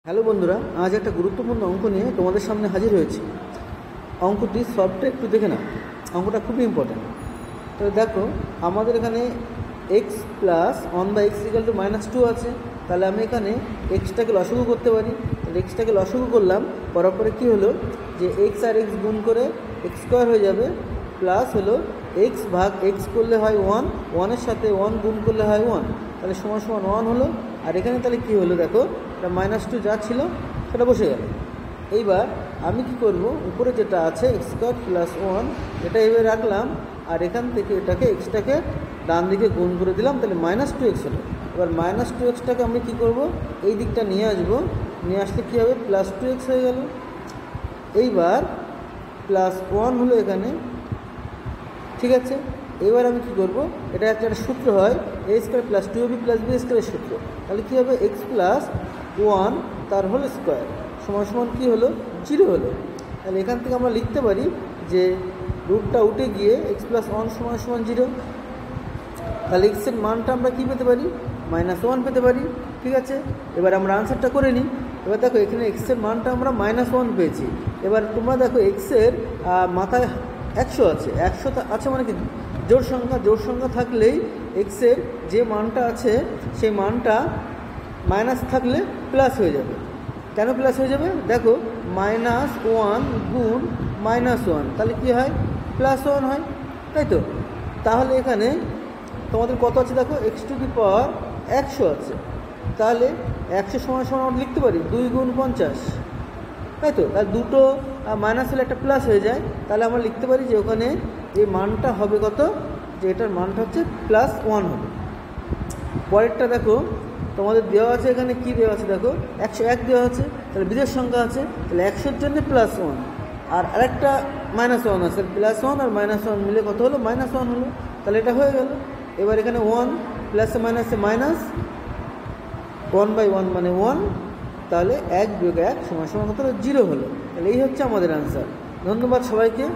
Hello বন্ধুরা, আজ একটা গুরুত্বপূর্ণ অঙ্ক নিয়ে তোমাদের সামনে হাজির হয়েছি। অঙ্কটি সলভটা একটু দেখে নাও, অঙ্কটা খুবই ইম্পর্ট্যান্ট। তো দেখো, আমাদের এখানে x plus one by x equal to -2 আছে। তাহলে আমি এখানে এক্সটাকে লসাগু করতে পারি। তাহলে এক্সটাকে লসাগু করলাম, করার পরে কী হলো যে এক্স আর এক্স গুণ করে এক্স স্কোয়ার হয়ে যাবে, প্লাস হলো এক্স ভাগ এক্স করলে হয় ওয়ান, ওয়ানের সাথে ওয়ান গুণ করলে হয় ওয়ান, তাহলে সমান সমান ওয়ান হলো। আর এখানে তাহলে কী হলো দেখো, এটা -2 যা ছিল সেটা বসে গেল। এইবার আমি কি করব, উপরে যেটা আছে এক্স স্কোয়ার প্লাস ওয়ান, এটা এভাবে রাখলাম, আর এখান থেকে এটাকে এক্সটাকে ডান দিকে গুণ করে দিলাম, তাহলে -2x হলো। এবার -2xটাকে আমি কী করব, এই দিকটা নিয়ে আসবো, নিয়ে আসলে কী হবে, +2x হয়ে গেল। এইবার +1 হলো এখানে, ঠিক আছে। এবার আমি কি করব, এটা একটা সূত্র হয় a square plus 2ab plus b স্কোয়ারের সূত্র। তাহলে কী হবে, এক্স প্লাস ওয়ান তার হোল স্কোয়ার সমান সমান কী হলো, 0 হলো। তাহলে এখান থেকে আমরা লিখতে পারি যে রুটটা উঠে গিয়ে এক্স প্লাস ওয়ান সমান সমান 0। তাহলে এক্সের মানটা আমরা কী পেতে পারি, -1 পেতে পারি, ঠিক আছে। এবার আমরা আনসারটা করে নিই। এবার দেখো, এখানে এক্সের মানটা আমরা -1 পেয়েছি। এবার তোমরা দেখো, এক্সের মাথায় 100 আছে, 100 আছে মানে কি জোড় সংখ্যা থাকলেই এক্সের যে মানটা আছে সেই মানটা মাইনাস থাকলে প্লাস হয়ে যাবে। কেন প্লাস হয়ে যাবে, দেখো -1 গুণ -1, তাহলে কি হয়, +1 হয়, তাই তো। তাহলে এখানে তোমাদের কত আছে দেখো, x টু দি পাওয়ার 100 আছে। তাহলে 100 সমান সমান আমরা লিখতে পারি 2 গুণ 50, তাই তো। তাহলে দুটো মাইনাস হলে একটা প্লাস হয়ে যায়, তাহলে আমরা লিখতে পারি যে ওখানে এই মানটা হবে কত, যে এটার মানটা হচ্ছে +1 হবে। পরেরটা দেখো, তোমাদের দেওয়া আছে এখানে কি দেওয়া আছে দেখো, 101 দেওয়া আছে, তাহলে বিজোড় সংখ্যা আছে, তাহলে 100-র জন্য +1, আর আরেকটা -1 আছে, +1 আর -1 মিলে কত হলো, -1 হলো। তাহলে এটা হয়ে গেল। এবার এখানে 1 প্লাসে মাইনাসে মাইনাস, 1/1 মানে 1, তাহলে 1 বিয়োগ 1 সমান সমান কত হলো, 0 হলো। তাহলে এই হচ্ছে আমাদের আনসার। ধন্যবাদ সবাইকে।